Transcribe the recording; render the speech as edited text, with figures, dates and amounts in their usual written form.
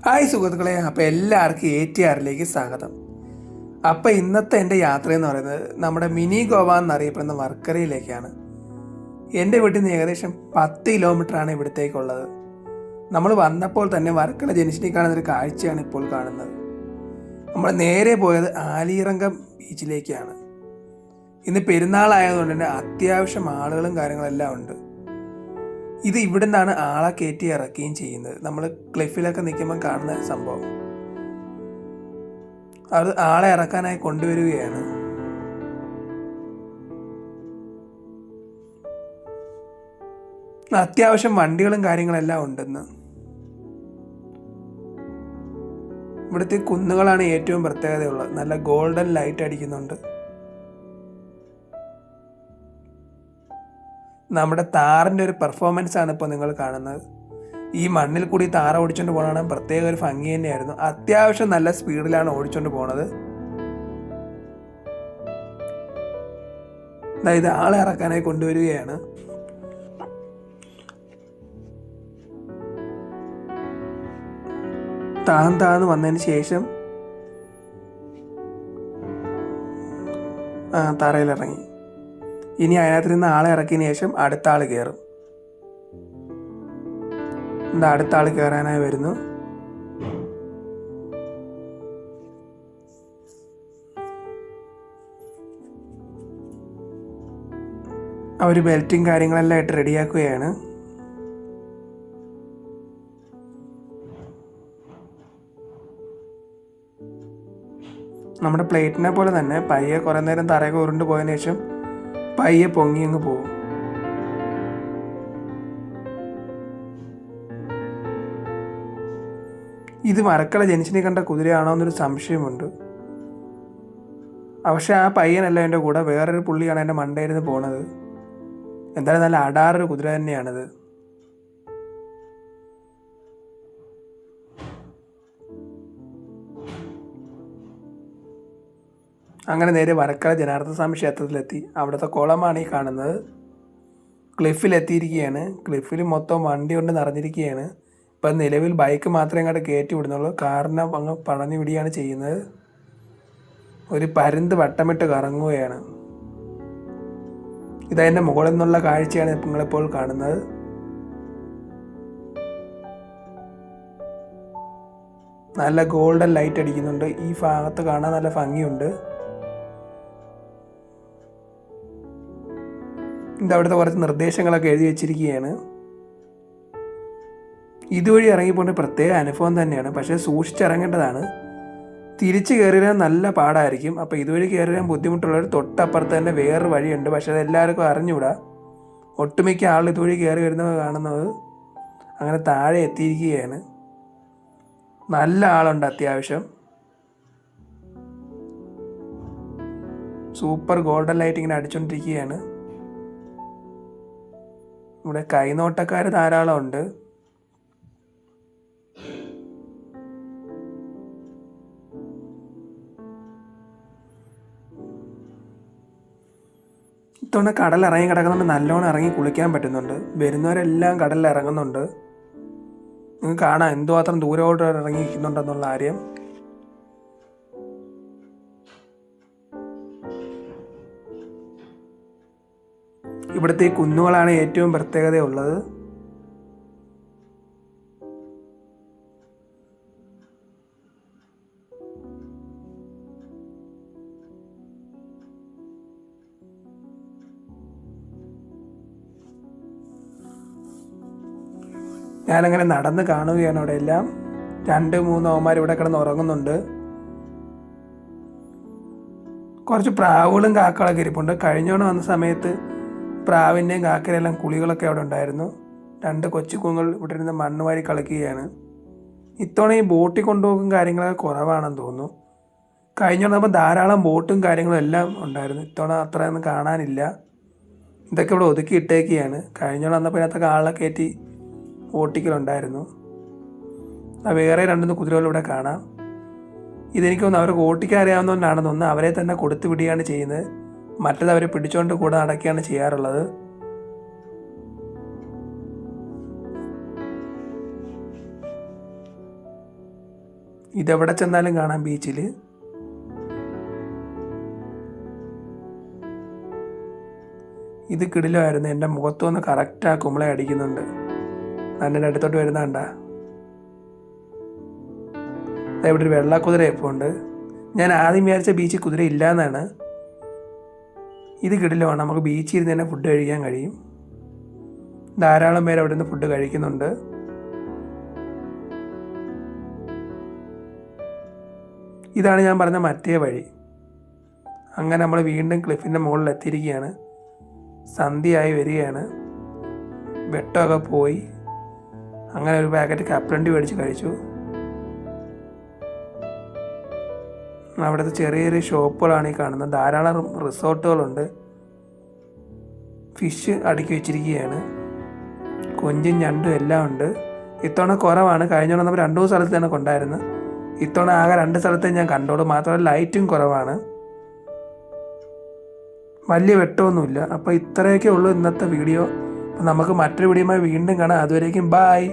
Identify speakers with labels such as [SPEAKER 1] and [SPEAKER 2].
[SPEAKER 1] Hi സുഹൃത്തുക്കളെ, അപ്പോൾ എല്ലാവർക്കും ATRലേക്ക് സ്വാഗതം. അപ്പോൾ ഇന്നത്തെ എൻ്റെ യാത്രയെന്ന് പറയുന്നത് നമ്മുടെ മിനി ഗോവ എന്നറിയപ്പെടുന്ന വർക്കലയിലേക്കാണ്. എൻ്റെ വീട്ടിൽ നിന്ന് ഏകദേശം 10 കിലോമീറ്ററാണ് ഇവിടത്തേക്കുള്ളത്. നമ്മൾ വന്നപ്പോൾ തന്നെ വർക്കല ജംഗ്ഷനിൽ കാണുന്നൊരു കാഴ്ചയാണ് ഇപ്പോൾ കാണുന്നത്. നമ്മൾ നേരെ പോയത് ആലിയിറങ്കം ബീച്ചിലേക്കാണ്. ഇന്ന് പെരുന്നാളായതുകൊണ്ട് തന്നെ അത്യാവശ്യം ആളുകളും കാര്യങ്ങളെല്ലാം ഉണ്ട്. ഇത് ഇവിടെ നിന്നാണ് ആളെ കയറ്റി ഇറക്കുകയും ചെയ്യുന്നത്. നമ്മൾ ക്ലിഫിലൊക്കെ നിൽക്കുമ്പോൾ കാണുന്ന സംഭവം അത് ആളെ ഇറക്കാനായി കൊണ്ടുവരികയാണ്. അത്യാവശ്യം വണ്ടികളും കാര്യങ്ങളെല്ലാം ഉണ്ടെന്ന്. ഇവിടുത്തെ കുന്നുകളാണ് ഏറ്റവും പ്രത്യേകതയുള്ളത്. നല്ല ഗോൾഡൻ ലൈറ്റ് അടിക്കുന്നുണ്ട്. നമ്മുടെ താറിൻ്റെ ഒരു പെർഫോമൻസ് ആണ് ഇപ്പോൾ നിങ്ങൾ കാണുന്നത്. ഈ മണ്ണിൽ കൂടി താറ ഓടിച്ചുകൊണ്ട് പോകണം പ്രത്യേക ഒരു ഭംഗി തന്നെയായിരുന്നു. അത്യാവശ്യം നല്ല സ്പീഡിലാണ് ഓടിച്ചുകൊണ്ട് പോണത്. അതായത് ആളെ ഇറക്കാനായി കൊണ്ടുവരികയാണ്. താന്ന് വന്നതിന് ശേഷം തറയിലിറങ്ങി. ഇനി അതിനകത്ത് നിന്ന് ആളെ ഇറക്കിയതിന് ശേഷം അടുത്ത ആൾ കയറും. അടുത്ത ആൾ കയറാനായി വരുന്നു. അവർ ബെൽറ്റും കാര്യങ്ങളെല്ലാം ഇട്ട് റെഡിയാക്കുകയാണ്. നമ്മുടെ പ്ലേറ്റിനെ പോലെ തന്നെ പയ്യെ കുറേ നേരം തറയൊക്കെ ഉരുണ്ട് പോയതിനു ശേഷം പയ്യെ പൊങ്ങി അങ്ങ് പോകും. ഇത് മരക്കല ജംഗ്ഷനിൽ കണ്ട കുതിരയാണോ എന്നൊരു സംശയമുണ്ട്. പക്ഷെ ആ പയ്യനല്ല എൻ്റെ കൂടെ, വേറൊരു പുള്ളിയാണ് എൻ്റെ മണ്ടയിരുന്ന് പോണത്. എന്തായാലും നല്ല അടാറൊരു കുതിര തന്നെയാണിത്. അങ്ങനെ നേരെ വരക്കല ജനാർദ്ദന സ്വാമി ക്ഷേത്രത്തിലെത്തി. അവിടുത്തെ കുളമാണ് ഈ കാണുന്നത്. ക്ലിഫിലെത്തിയിരിക്കുകയാണ്. ക്ലിഫിൽ മൊത്തം വണ്ടി കൊണ്ട് നിറഞ്ഞിരിക്കുകയാണ്. ഇപ്പം നിലവിൽ ബൈക്ക് മാത്രമേ അങ്ങോട്ട് കയറ്റി വിടുന്നുള്ളൂ. കാറിനെ അങ്ങ് പടഞ്ഞു വിടുകയാണ് ചെയ്യുന്നത്. ഒരു പരുന്ത് വട്ടമിട്ട് കറങ്ങുകയാണ്. ഇതതിൻ്റെ മുകളിൽ നിന്നുള്ള കാഴ്ചയാണ് നിങ്ങളിപ്പോൾ കാണുന്നത്. നല്ല ഗോൾഡൻ ലൈറ്റ് അടിക്കുന്നുണ്ട്. ഈ ഭാഗത്ത് കാണാൻ നല്ല ഭംഗിയുണ്ട്. അവിടുത്തെ കുറച്ച് നിർദ്ദേശങ്ങളൊക്കെ എഴുതി വെച്ചിരിക്കുകയാണ്. ഇതുവഴി ഇറങ്ങിപ്പോണ്ട പ്രത്യേക അനുഭവം തന്നെയാണ്. പക്ഷേ സൂക്ഷിച്ചിറങ്ങേണ്ടതാണ്. തിരിച്ച് കയറിയാൽ നല്ല പാടായിരിക്കും. അപ്പോൾ ഇതുവഴി കയറിയാൻ ബുദ്ധിമുട്ടുള്ളവർ തൊട്ടപ്പുറത്ത് തന്നെ വേറൊരു വഴിയുണ്ട്. പക്ഷേ അത് എല്ലാവർക്കും അറിഞ്ഞുകൂടാ. ഒട്ടുമിക്ക ആൾ ഇതുവഴി കയറി വരുന്നത് കാണുന്നത്. അങ്ങനെ താഴെ എത്തിയിരിക്കുകയാണ്. നല്ല ആളുണ്ട് അത്യാവശ്യം. സൂപ്പർ ഗോൾഡൻ ലൈറ്റ് ഇങ്ങനെ അടിച്ചുകൊണ്ടിരിക്കുകയാണ്. ഇവിടെ കൈനോട്ടക്കാർ ധാരാളം ഉണ്ട്. ഇത്തവണ കടൽ ഇറങ്ങി കിടക്കുന്നുണ്ട്. നല്ലോണം ഇറങ്ങി കുളിക്കാൻ പറ്റുന്നുണ്ട്. വരുന്നവരെല്ലാം കടലിൽ ഇറങ്ങുന്നുണ്ട്. നിങ്ങൾക്ക് കാണാം എന്തുമാത്രം ദൂരോട്ട് ഇറങ്ങിയിരിക്കുന്നുണ്ടെന്നുള്ള കാര്യം. ഇവിടുത്തെ ഈ കുന്നുകളാണ് ഏറ്റവും പ്രത്യേകതയുള്ളത്. ഞാനങ്ങനെ നടന്ന് കാണുകയാണ്. അവിടെ എല്ലാം 2-3 ഓമാർ ഇവിടെ കിടന്ന് ഉറങ്ങുന്നുണ്ട്. കുറച്ച് പ്രാവുകളും കാക്കകളൊക്കെ ഇരിപ്പുണ്ട്. കഴിഞ്ഞോണം വന്ന സമയത്ത് പ്രാവിൻ്റെയും കാക്കരെല്ലാം കുളികളൊക്കെ അവിടെ ഉണ്ടായിരുന്നു. 2 കൊച്ചു കുങ്ങൾ ഇവിടെ ഇരുന്ന് മണ്ണ് വാരി കളിക്കുകയാണ്. ഇത്തവണ ഈ ബോട്ടിൽ കൊണ്ടുപോകും കാര്യങ്ങളൊക്കെ കുറവാണെന്ന് തോന്നുന്നു. കഴിഞ്ഞോണം നമ്മൾ ധാരാളം ബോട്ടും കാര്യങ്ങളും എല്ലാം ഉണ്ടായിരുന്നു. ഇത്തവണ അത്രയൊന്നും കാണാനില്ല. ഇതൊക്കെ ഇവിടെ ഒതുക്കി ഇട്ടേക്കുകയാണ്. കഴിഞ്ഞോണം വന്നപ്പോൾ ഇതിനകത്തൊക്കെ ആളെ കയറ്റി ഓട്ടിക്കലുണ്ടായിരുന്നു. വേറെ 2 കുതിരകൾ ഇവിടെ കാണാം. ഇതെനിക്ക് തോന്നുന്നു അവർക്ക് ഓട്ടിക്കാൻ അറിയാവുന്നതുകൊണ്ടാണെന്ന് തോന്നുന്നു. അവരെ തന്നെ കൊടുത്തു വിടുകയാണ് ചെയ്യുന്നത്. മറ്റത് അവരെ പിടിച്ചുകൊണ്ട് കൂടെ നടക്കുകയാണ് ചെയ്യാറുള്ളത്. ഇതെവിടെ ചെന്നാലും കാണാം ബീച്ചിൽ. ഇത് കിടിലമായിരുന്നു. എൻ്റെ മുഖത്തു വന്ന് കറക്റ്റ് ആ കുമ്പളെ അടിക്കുന്നുണ്ട്. എൻ്റെ അടുത്തോട്ട് വരുന്നണ്ട. ഇവിടെ ഒരു വെള്ള കുതിര ഇപ്പോൾ ഉണ്ട്. ഞാൻ ആദ്യം വിചാരിച്ച ബീച്ചിൽ കുതിര ഇല്ല എന്നാണ്. ഇത് കിടിലമാണ്. നമുക്ക് ബീച്ചിൽ ഇരുന്ന് തന്നെ ഫുഡ് കഴിക്കാൻ കഴിയും. ധാരാളം പേര് അവിടെ നിന്ന് ഫുഡ് കഴിക്കുന്നുണ്ട്. ഇതാണ് ഞാൻ പറഞ്ഞ മറ്റേ വഴി. അങ്ങനെ നമ്മൾ വീണ്ടും ക്ലിഫിൻ്റെ മുകളിൽ എത്തിയിരിക്കുകയാണ്. സന്ധ്യയായി വരികയാണ്. വെട്ടമൊക്കെ പോയി. അങ്ങനെ ഒരു പാക്കറ്റ് കപ്പലണ്ടി മേടിച്ച് കഴിച്ചു. അവിടുത്തെ ചെറിയ ചെറിയ ഷോപ്പുകളാണ് ഈ കാണുന്നത്. ധാരാളം റിസോർട്ടുകളുണ്ട്. ഫിഷ് അടുക്കി വെച്ചിരിക്കുകയാണ്. കൊഞ്ചും ഞണ്ടും എല്ലാം ഉണ്ട്. ഇത്തവണ കുറവാണ്. കഴിഞ്ഞ തവണ നമ്മൾ 2 സ്ഥലത്ത് തന്നെ കൊണ്ടായിരുന്നു. ഇത്തവണ ആകെ 2 സ്ഥലത്തേ ഞാൻ കണ്ടോളൂ. മാത്രമല്ല ലൈറ്റും കുറവാണ്. വലിയ വെട്ടമൊന്നുമില്ല. അപ്പോൾ ഇത്രയൊക്കെ ഉള്ളൂ ഇന്നത്തെ വീഡിയോ. അപ്പോൾ നമുക്ക് മറ്റൊരു വീഡിയോയുമായി വീണ്ടും കാണാം. അതുവരേക്കും ബായ്.